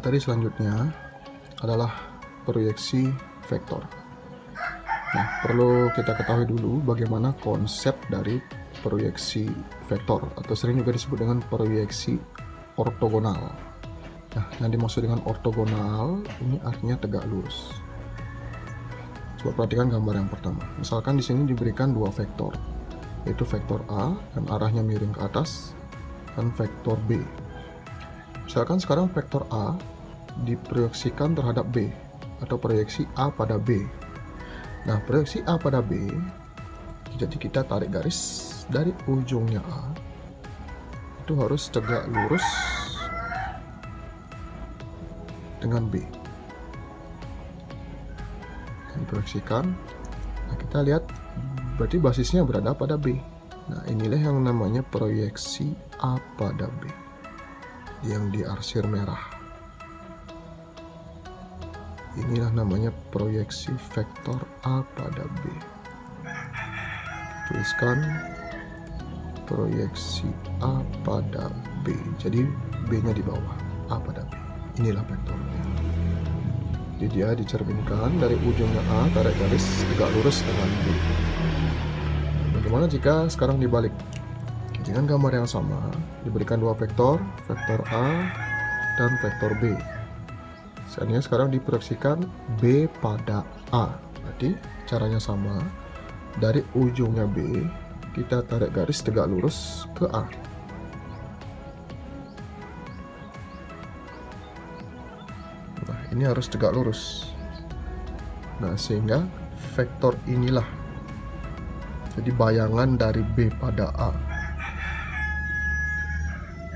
materi selanjutnya adalah proyeksi vektor. Nah, perlu kita ketahui dulu bagaimana konsep dari proyeksi vektor, atau sering juga disebut dengan proyeksi ortogonal. Nah, yang dimaksud dengan ortogonal ini artinya tegak lurus. Coba perhatikan gambar yang pertama. Misalkan di sini diberikan dua vektor, yaitu vektor A dan arahnya miring ke atas, dan vektor B. Misalkan sekarang vektor A diproyeksikan terhadap B, atau proyeksi A pada B. Nah, proyeksi A pada B, jadi kita tarik garis dari ujungnya A, itu harus tegak lurus dengan B. Diproyeksikan, nah kita lihat berarti basisnya berada pada B. Nah, inilah yang namanya proyeksi A pada B, yang diarsir merah. Inilah namanya proyeksi vektor A pada B. Tuliskan proyeksi A pada B. Jadi B-nya di bawah, A pada B. Inilah vektornya. Jadi dia dicerminkan dari ujungnya A, tarik garis tegak lurus dengan B. Bagaimana jika sekarang dibalik? Dengan gambar yang sama, diberikan dua vektor, vektor A dan vektor B. Seandainya sekarang diproyeksikan B pada A, berarti caranya sama. Dari ujungnya B, kita tarik garis tegak lurus ke A. Nah, ini harus tegak lurus. Nah, sehingga vektor inilah jadi bayangan dari B pada A.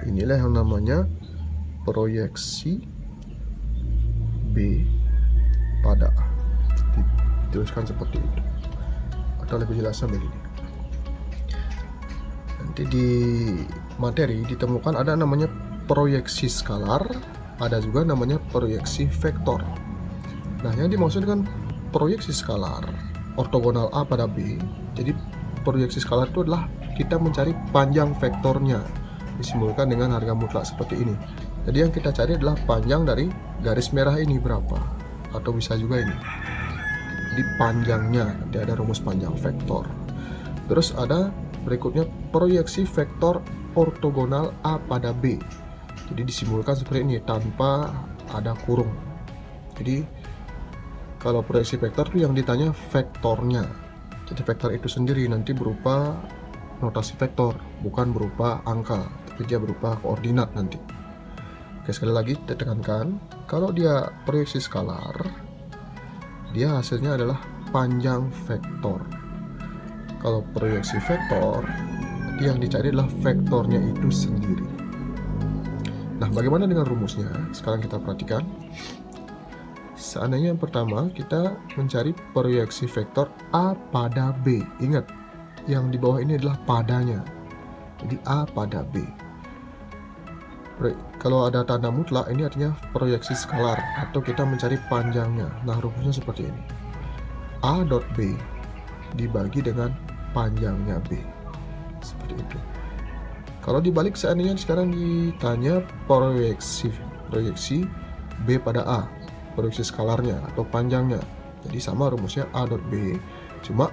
Inilah yang namanya proyeksi B pada A. Dituliskan seperti itu, atau lebih jelasnya begini. Nanti di materi ditemukan ada namanya proyeksi skalar, ada juga namanya proyeksi vektor. Nah, yang dimaksud dengan proyeksi skalar ortogonal A pada B, jadi proyeksi skalar itu adalah kita mencari panjang vektornya, disimbolkan dengan harga mutlak seperti ini. Jadi yang kita cari adalah panjang dari garis merah ini berapa, atau bisa juga ini. Jadi panjangnya, nanti ada rumus panjang vektor. Terus ada berikutnya proyeksi vektor ortogonal A pada B. Jadi disimbolkan seperti ini tanpa ada kurung. Jadi kalau proyeksi vektor itu yang ditanya vektornya. Jadi vektor itu sendiri nanti berupa notasi vektor, bukan berupa angka, tapi dia berupa koordinat nanti. Oke, sekali lagi ditekankan, kalau dia proyeksi skalar, dia hasilnya adalah panjang vektor. Kalau proyeksi vektor, yang dicari adalah vektornya itu sendiri. Nah, bagaimana dengan rumusnya? Sekarang kita perhatikan. Seandainya yang pertama kita mencari proyeksi vektor A pada B. Ingat, yang di bawah ini adalah padanya. Jadi A pada B. Kalau ada tanda mutlak, ini artinya proyeksi skalar, atau kita mencari panjangnya. Nah, rumusnya seperti ini. A dot B dibagi dengan panjangnya B. Seperti itu. Kalau dibalik, seandainya sekarang ditanya proyeksi B pada A, proyeksi skalarnya atau panjangnya. Jadi sama rumusnya A dot B, cuma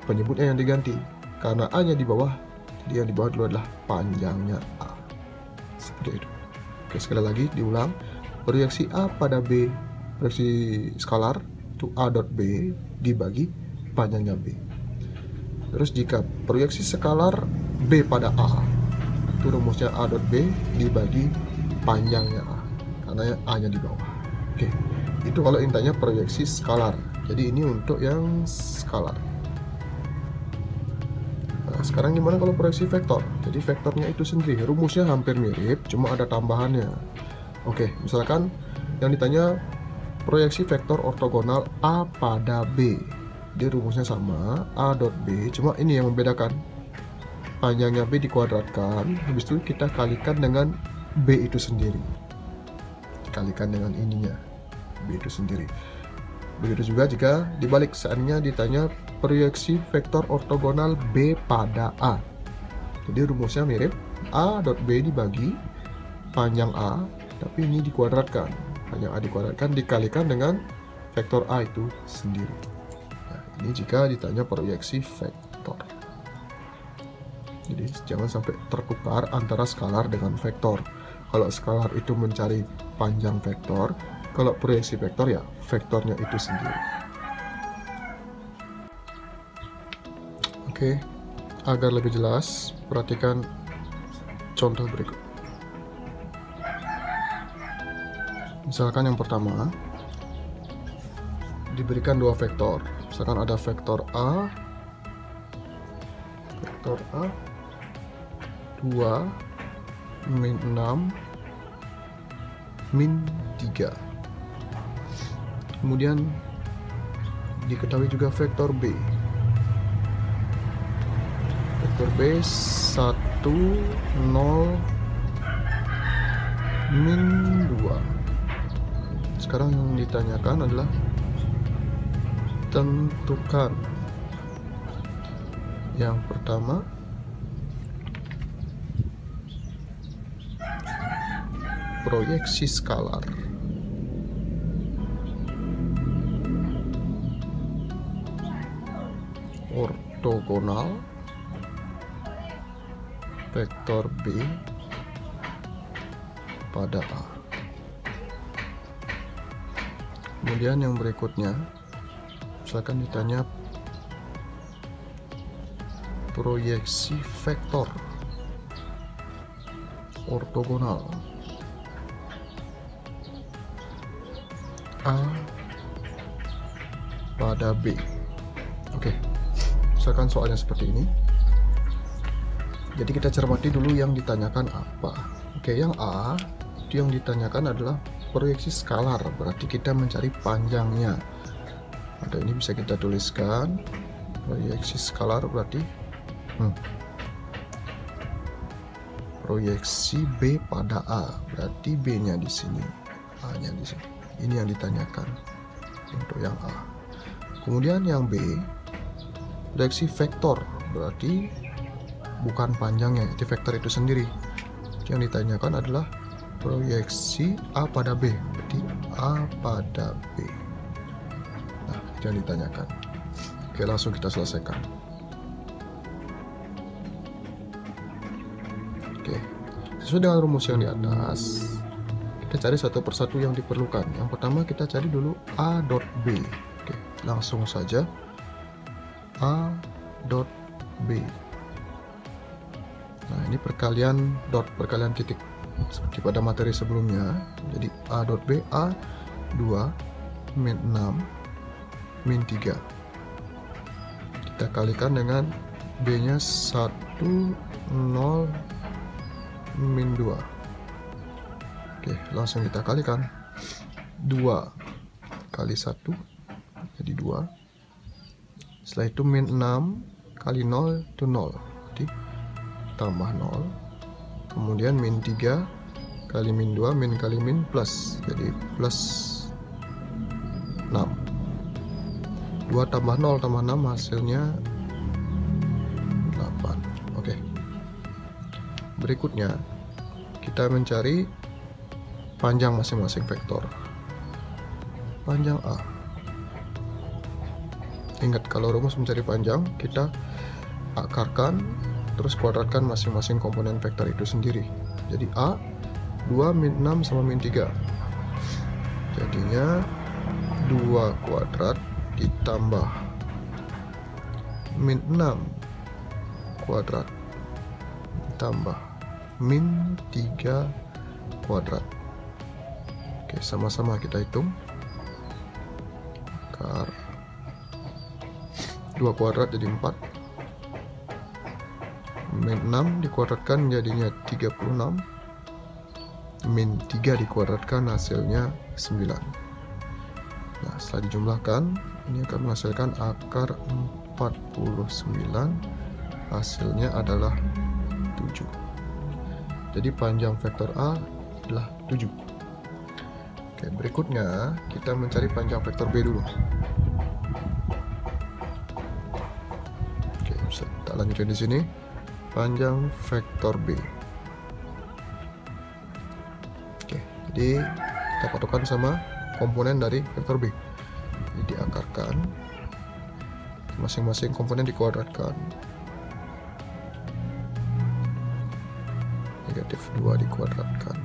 penyebutnya yang diganti. Karena A-nya di bawah, jadi yang di bawah dulu adalah panjangnya A. Seperti itu. Oke, sekali lagi diulang. Proyeksi A pada B, proyeksi skalar itu A dot B dibagi panjangnya B. Terus jika proyeksi skalar B pada A, itu rumusnya A dot B dibagi panjangnya A, karena A-nya di bawah. Oke, itu kalau intinya proyeksi skalar. Jadi ini untuk yang skalar. Nah, sekarang gimana kalau proyeksi vektor? Jadi vektornya itu sendiri, rumusnya hampir mirip, cuma ada tambahannya. Oke, misalkan yang ditanya proyeksi vektor ortogonal A pada B. Dia rumusnya sama, A dot B, cuma ini yang membedakan. Panjangnya B dikuadratkan, habis itu kita kalikan dengan B itu sendiri. Dikalikan dengan ininya, B itu sendiri. Begitu juga jika dibalik, seandainya ditanya proyeksi vektor ortogonal B pada A. Jadi rumusnya mirip, A dot B dibagi panjang A, tapi ini dikuadratkan. Panjang A dikuadratkan dikalikan dengan vektor A itu sendiri. Nah, ini jika ditanya proyeksi vektor. Jadi jangan sampai tertukar antara skalar dengan vektor. Kalau skalar itu mencari panjang vektor, kalau proyeksi vektor ya vektornya itu sendiri. Oke, agar lebih jelas, perhatikan contoh berikut. Misalkan yang pertama, diberikan dua vektor. Misalkan ada vektor A 2 min 6 min 3. Kemudian diketahui juga vektor B. Vektor B 1 0 min 2. Sekarang yang ditanyakan adalah tentukan. Yang pertama, proyeksi skalar. Ortogonal vektor B pada A. Kemudian yang berikutnya, misalkan ditanya proyeksi vektor ortogonal A pada B. Oke, misalkan soalnya seperti ini. Jadi kita cermati dulu yang ditanyakan apa. Oke, yang A itu yang ditanyakan adalah proyeksi skalar, berarti kita mencari panjangnya. Ada ini bisa kita tuliskan proyeksi skalar berarti proyeksi B pada A, berarti B-nya di sini, A-nya di sini. Ini yang ditanyakan untuk yang A. Kemudian yang B, proyeksi vektor, berarti bukan panjangnya, itu vektor itu sendiri. Yang ditanyakan adalah proyeksi A pada B, berarti A pada B. Nah, itu yang ditanyakan. Oke, langsung kita selesaikan. Oke, sesuai dengan rumus yang di atas, kita cari satu persatu yang diperlukan. Yang pertama kita cari dulu A dot B. Oke, langsung saja A dot B. Nah, ini perkalian dot, perkalian titik seperti pada materi sebelumnya. Jadi A dot B, A 2 min 6 min 3. Kita kalikan dengan B nya 1 0 min 2. Oke, langsung kita kalikan. 2 kali 1 jadi 2. Setelah itu min 6 kali 0 itu 0, jadi tambah 0. Kemudian min 3 kali min 2, min kali min plus, jadi plus 6. 2 tambah 0 tambah 6 hasilnya 8. Oke, berikutnya kita mencari panjang masing-masing vektor. Panjang A. Ingat, kalau rumus mencari panjang, kita akarkan terus kuadratkan masing-masing komponen vektor itu sendiri. Jadi A 2 min 6 sama min 3. Jadinya 2 kuadrat ditambah min 6 kuadrat ditambah min 3 kuadrat. Oke, sama-sama kita hitung. Akar 2 kuadrat jadi 4. Min 6 dikuadratkan jadinya 36. Min 3 dikuadratkan hasilnya 9. Nah, setelah dijumlahkan, ini akan menghasilkan akar 49. Hasilnya adalah 7. Jadi panjang vektor A adalah 7. Oke, berikutnya kita mencari panjang vektor B dulu. Oke, bisa kita lanjutkan di sini. Panjang vektor B. Oke, jadi kita patokan sama komponen dari vektor B. Jadi diakarkan, masing-masing komponen dikuadratkan. Negatif 2 dikuadratkan.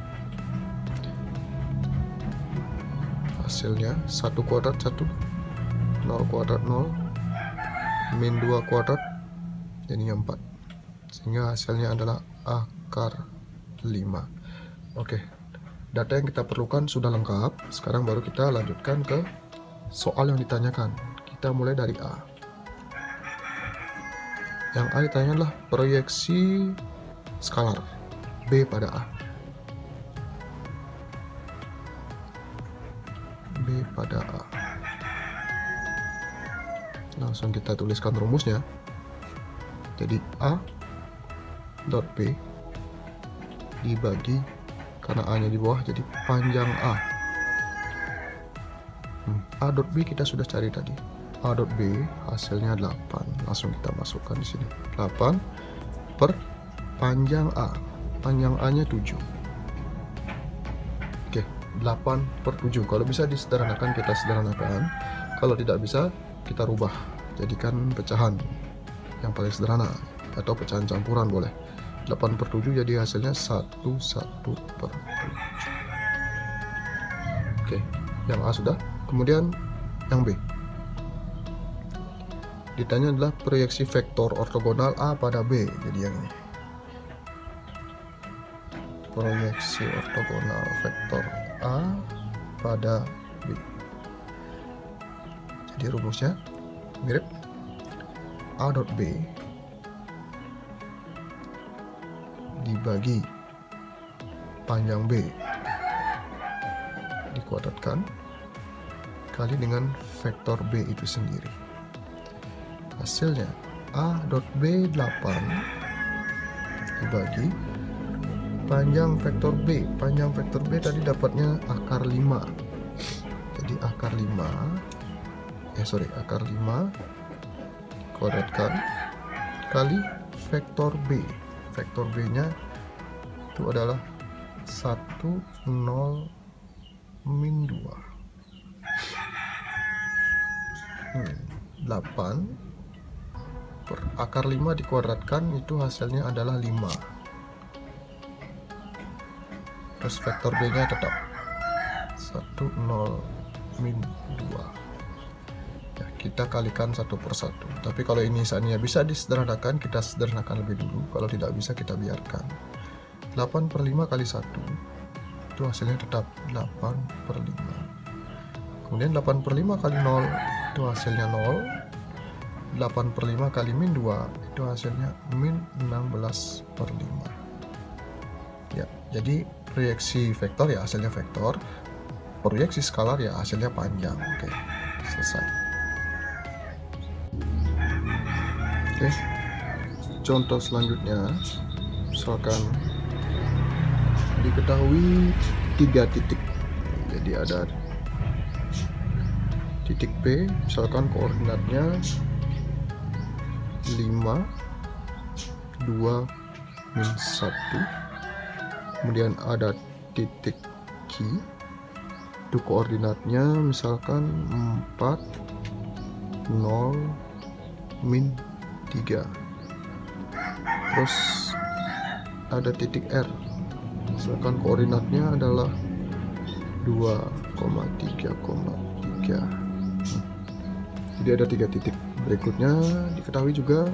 Hasilnya 1 kuadrat 1, 0 kuadrat 0, min 2 kuadrat, jadinya 4. Sehingga hasilnya adalah akar 5. Oke, data yang kita perlukan sudah lengkap. Sekarang baru kita lanjutkan ke soal yang ditanyakan. Kita mulai dari A. Yang A ditanyakan adalah proyeksi skalar B pada A. B pada A. Langsung kita tuliskan rumusnya. Jadi A dot B dibagi, karena A nya di bawah, jadi panjang A. A dot B kita sudah cari tadi. A dot B hasilnya 8. Langsung kita masukkan di sini. 8 per panjang A. Panjang A nya 7. Oke, 8 per 7. Kalau bisa disederhanakan, kita sederhanakan. Kalau tidak bisa, kita rubah. Jadikan pecahan yang paling sederhana. Atau pecahan campuran boleh. 8 per 7 jadi hasilnya 1 per 7. Oke, yang A sudah. Kemudian yang B. Ditanya adalah proyeksi vektor ortogonal A pada B. Jadi yang ini. Proyeksi ortogonal vektor A pada B. Jadi rumusnya mirip. A dot B dibagi panjang B dikuadratkan kali dengan vektor B itu sendiri. Hasilnya A dot B 8 dibagi panjang vektor B. Panjang vektor B tadi dapatnya akar 5. Jadi akar 5 kuadratkan kali vektor B. Vektor B nya itu adalah 1, 0, min 2. 8 per akar 5 dikuadratkan, itu hasilnya adalah 5. Terus vektor B nya tetap 1, 0, min 2. Ya, kita kalikan 1 per 1. Tapi kalau ini misalnya bisa disederhanakan, kita sederhanakan lebih dulu. Kalau tidak bisa, kita biarkan. 8 per 5 kali 1 itu hasilnya tetap 8 per 5. Kemudian 8 per 5 kali 0 itu hasilnya 0. 8 per 5 kali min 2 itu hasilnya min 16 per 5. Ya, jadi proyeksi vektor ya hasilnya vektor, proyeksi skalar ya hasilnya panjang. Oke, selesai. Oke, contoh selanjutnya, misalkan diketahui 3 titik. Jadi ada titik P, misalkan koordinatnya 5, 2, min 1. Kemudian ada titik Q, itu koordinatnya misalkan 4, 0, min 3. Terus ada titik R, misalkan koordinatnya adalah 2,3,3. Jadi ada 3 titik. Berikutnya diketahui juga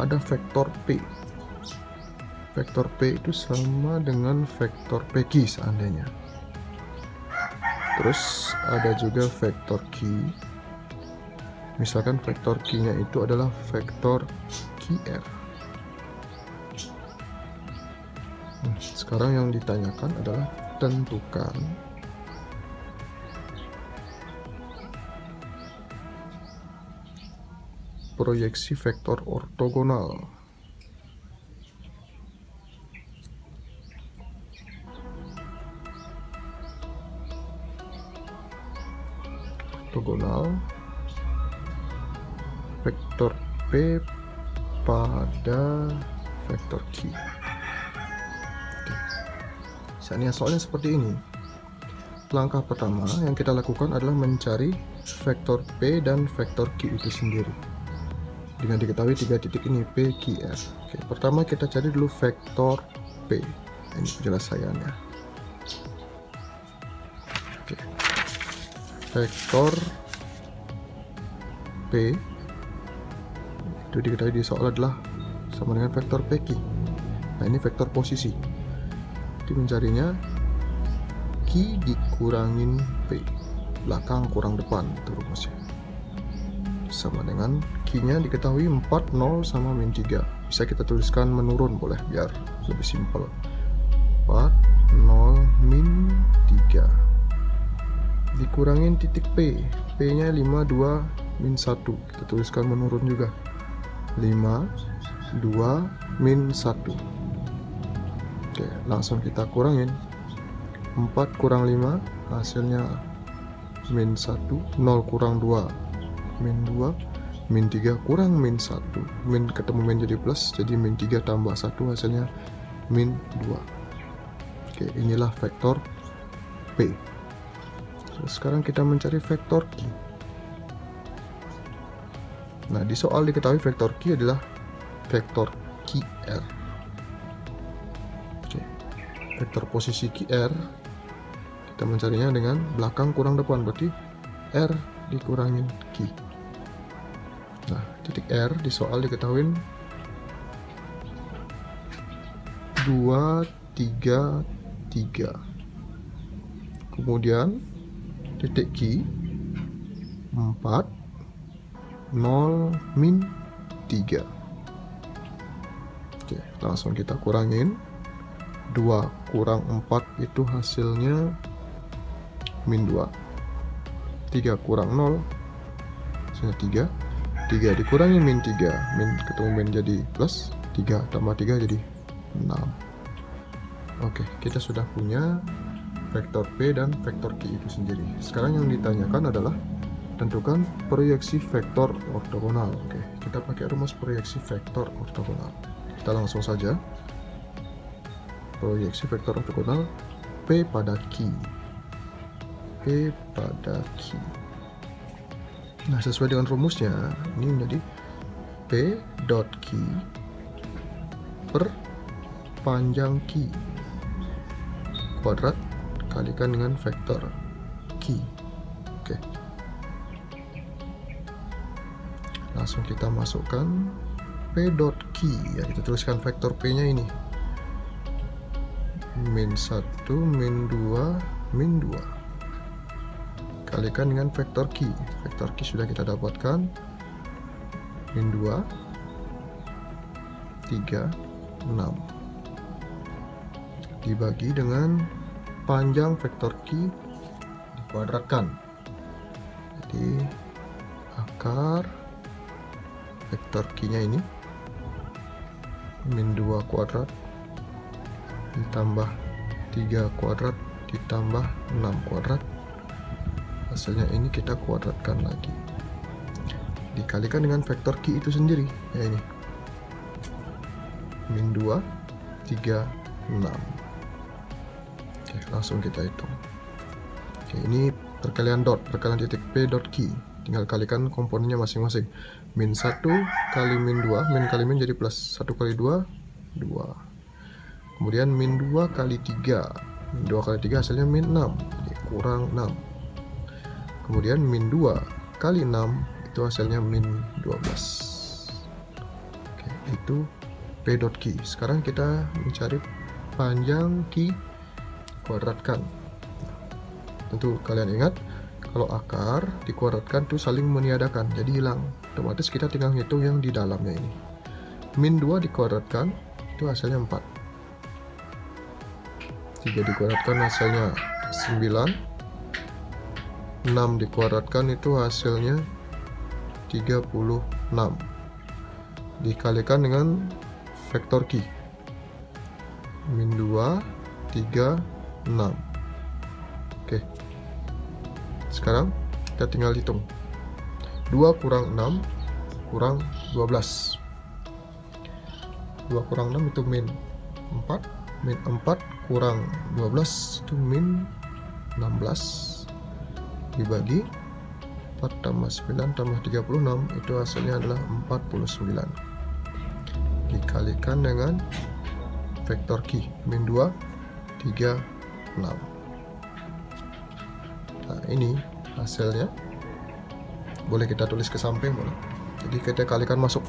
ada vektor P. Vektor P itu sama dengan vektor PQ seandainya. Terus ada juga vektor Q. Misalkan vektor Q-nya itu adalah vektor QR. Sekarang yang ditanyakan adalah tentukan proyeksi vektor ortogonal. Ortogonal vektor P pada vektor Q. Oke. Misalnya soalnya seperti ini. langkah pertama yang kita lakukan adalah mencari vektor P dan vektor Q itu sendiri. Dengan diketahui 3 titik ini P, Q, R. Oke, pertama kita cari dulu vektor P. Ini penjelasannya. Oke. Vektor P itu diketahui di soal adalah sama dengan vektor PQ. Nah, ini vektor posisi. Jadi mencarinya Q dikurangin P, belakang kurang depan, itu rumusnya. Sama dengan Q-nya diketahui 4, 0 sama min 3. Bisa kita tuliskan menurun boleh, biar lebih simpel. 4, 0, min 3. Dikurangin titik P. P-nya 5, 2, min 1. Kita tuliskan menurun juga. 5, 2, min 1. Oke, langsung kita kurangin. 4 kurang 5, hasilnya min 1. 0 kurang 2. Min 2, min 3 kurang min 1, min ketemu min jadi plus, jadi min 3 tambah 1 hasilnya min 2. Oke, inilah vektor P. Terus sekarang kita mencari vektor Q. Nah, di soal diketahui vektor Q adalah vektor QR. Oke, vektor posisi QR kita mencarinya dengan belakang kurang depan, berarti R dikurangin Q. Nah, titik R di soal diketahui 2, 3, 3. Kemudian titik Q 4, 0, min 3. Oke, langsung kita kurangin. 2 kurang 4 itu hasilnya min 2. 3 kurang 0 hasilnya 3. 3 dikurangi min 3, min ketemu min jadi plus, 3 tambah 3 jadi 6. Oke, kita sudah punya vektor P dan vektor Q itu sendiri. Sekarang yang ditanyakan adalah tentukan proyeksi vektor ortogonal. Oke, kita pakai rumus proyeksi vektor ortogonal. Kita langsung saja. Proyeksi vektor ortogonal P pada Q. P pada Q. Nah, sesuai dengan rumusnya, ini menjadi P dot Q per panjang Q kuadrat kalikan dengan vektor Q. Oke. Langsung kita masukkan P dot Q. Ya, kita tuliskan vektor P-nya ini. Min 1, min 2, min 2. Kalikan dengan vektor Q. Vektor Q sudah kita dapatkan. Min 2, 3, 6. Dibagi dengan panjang vektor Q dikuadratkan. Jadi akar vektor Q-nya ini min 2 kuadrat ditambah 3 kuadrat ditambah 6 kuadrat. Hasilnya ini kita kuadratkan lagi, dikalikan dengan vektor Q itu sendiri, ya ini min 2, 3, 6. Oke, langsung kita hitung. Oke, ini perkalian dot, perkalian titik P dot Q, tinggal kalikan komponennya masing-masing. Min 1 kali min 2, min kali min jadi plus, 1 kali 2, 2. Kemudian min 2 kali 3, min 2 kali 3 hasilnya min 6, jadi kurang 6. Kemudian min 2 kali 6 itu hasilnya min 12. Oke, itu P dot Q. Sekarang kita mencari panjang Q kuadratkan. Tentu kalian ingat, kalau akar dikuadratkan itu saling meniadakan, jadi hilang. Otomatis kita tinggal hitung yang di dalamnya ini. Min 2 dikuadratkan itu hasilnya 4. 3 dikuadratkan hasilnya 9. 6 dikuadratkan itu hasilnya 36. Dikalikan dengan vektor Q. Min 2, 3, 6. Oke. Sekarang kita tinggal hitung. 2 kurang 6 kurang 12. 2 kurang 6 itu min 4. Min 4 kurang 12 itu min 16 dibagi 4 tambah 9 tambah 36, itu hasilnya adalah 49. Dikalikan dengan vektor Q min 2 3 6. Nah, ini hasilnya. Boleh kita tulis ke samping, boleh. Jadi kita kalikan masuk.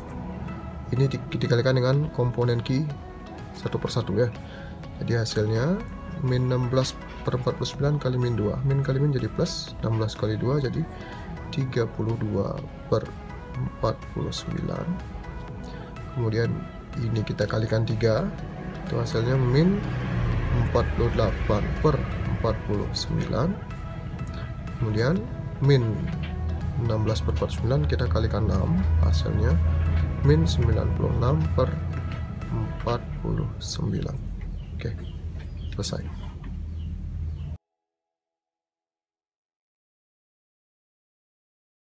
Ini dikalikan dengan komponen Q satu per satu ya. Jadi hasilnya min 16 per 49 kali min 2. Min kali min jadi plus, 16 kali 2 jadi 32 per 49. Kemudian ini kita kalikan 3, itu hasilnya min 48 per 49. Kemudian min 16 per 49 kita kalikan 6, hasilnya min 96 per 49. Oke, selesai.